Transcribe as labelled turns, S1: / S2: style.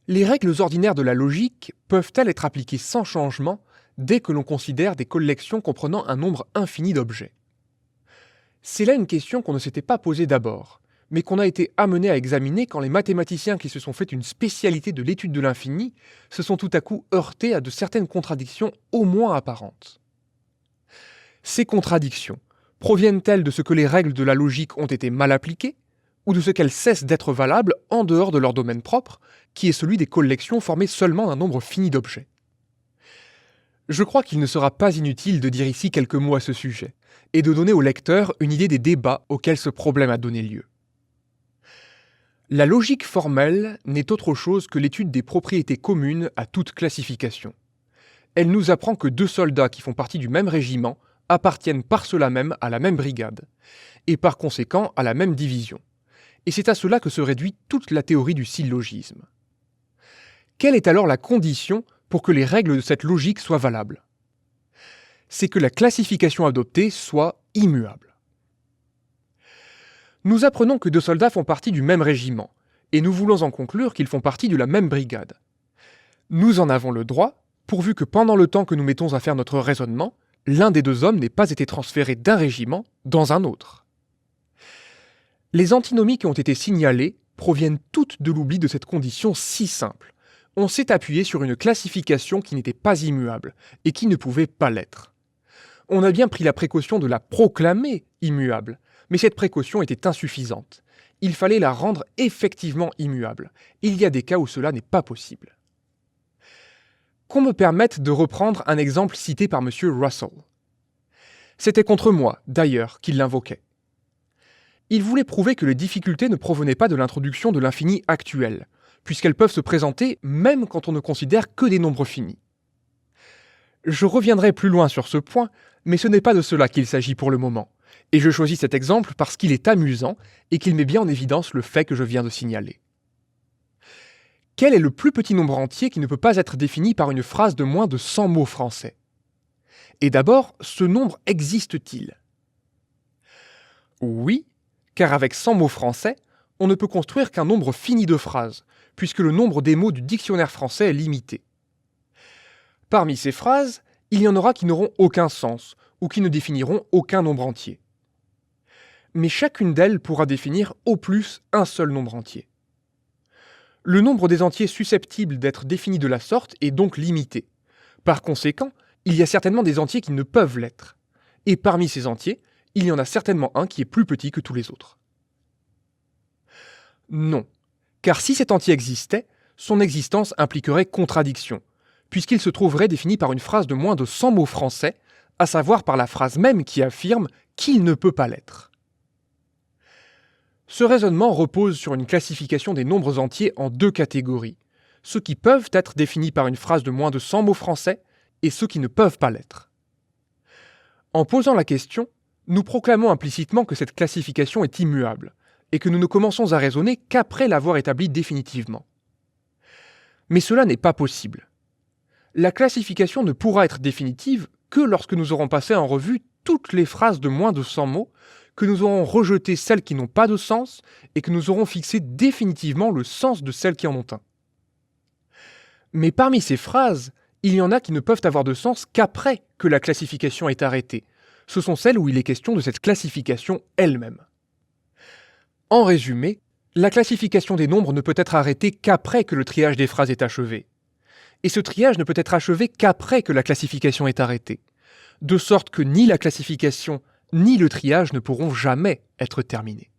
S1: Les règles ordinaires de la logique peuvent-elles être appliquées sans changement dès que l'on considère des collections comprenant un nombre infini d'objets? C'est là une question qu'on ne s'était pas posée d'abord, mais qu'on a été amené à examiner quand les mathématiciens qui se sont fait une spécialité de l'étude de l'infini se sont tout à coup heurtés à de certaines contradictions au moins apparentes. Ces contradictions proviennent-elles de ce que les règles de la logique ont été mal appliquées, ou de ce qu'elles cessent d'être valables en dehors de leur domaine propre, qui est celui des collections formées seulement d'un nombre fini d'objets? Je crois qu'il ne sera pas inutile de dire ici quelques mots à ce sujet, et de donner au lecteur une idée des débats auxquels ce problème a donné lieu. La logique formelle n'est autre chose que l'étude des propriétés communes à toute classification. Elle nous apprend que deux soldats qui font partie du même régiment appartiennent par cela même à la même brigade, et par conséquent à la même division. Et c'est à cela que se réduit toute la théorie du syllogisme. Quelle est alors la condition pour que les règles de cette logique soient valables? C'est que la classification adoptée soit immuable. Nous apprenons que deux soldats font partie du même régiment, et nous voulons en conclure qu'ils font partie de la même brigade. Nous en avons le droit, pourvu que pendant le temps que nous mettons à faire notre raisonnement, l'un des deux hommes n'ait pas été transféré d'un régiment dans un autre. Les antinomies qui ont été signalées proviennent toutes de l'oubli de cette condition si simple. On s'est appuyé sur une classification qui n'était pas immuable et qui ne pouvait pas l'être. On a bien pris la précaution de la proclamer immuable, mais cette précaution était insuffisante. Il fallait la rendre effectivement immuable. Il y a des cas où cela n'est pas possible. Qu'on me permette de reprendre un exemple cité par M. Russell. C'était contre moi, d'ailleurs, qu'il l'invoquait. Il voulait prouver que les difficultés ne provenaient pas de l'introduction de l'infini actuel, puisqu'elles peuvent se présenter même quand on ne considère que des nombres finis. Je reviendrai plus loin sur ce point, mais ce n'est pas de cela qu'il s'agit pour le moment, et je choisis cet exemple parce qu'il est amusant et qu'il met bien en évidence le fait que je viens de signaler. Quel est le plus petit nombre entier qui ne peut pas être défini par une phrase de moins de 100 mots français? Et d'abord, ce nombre existe-t-il? Oui, car avec 100 mots français, on ne peut construire qu'un nombre fini de phrases, puisque le nombre des mots du dictionnaire français est limité. Parmi ces phrases, il y en aura qui n'auront aucun sens, ou qui ne définiront aucun nombre entier. Mais chacune d'elles pourra définir au plus un seul nombre entier. Le nombre des entiers susceptibles d'être définis de la sorte est donc limité. Par conséquent, il y a certainement des entiers qui ne peuvent l'être. Et parmi ces entiers, il y en a certainement un qui est plus petit que tous les autres. Non, car si cet entier existait, son existence impliquerait contradiction, puisqu'il se trouverait défini par une phrase de moins de 100 mots français, à savoir par la phrase même qui affirme qu'il ne peut pas l'être. Ce raisonnement repose sur une classification des nombres entiers en deux catégories, ceux qui peuvent être définis par une phrase de moins de 100 mots français et ceux qui ne peuvent pas l'être. En posant la question, nous proclamons implicitement que cette classification est immuable, et que nous ne commençons à raisonner qu'après l'avoir établie définitivement. Mais cela n'est pas possible. La classification ne pourra être définitive que lorsque nous aurons passé en revue toutes les phrases de moins de 100 mots, que nous aurons rejeté celles qui n'ont pas de sens et que nous aurons fixé définitivement le sens de celles qui en ont un. Mais parmi ces phrases, il y en a qui ne peuvent avoir de sens qu'après que la classification est arrêtée. Ce sont celles où il est question de cette classification elle-même. En résumé, la classification des nombres ne peut être arrêtée qu'après que le triage des phrases est achevé. Et ce triage ne peut être achevé qu'après que la classification est arrêtée. De sorte que ni la classification ni le triage ne pourront jamais être terminés.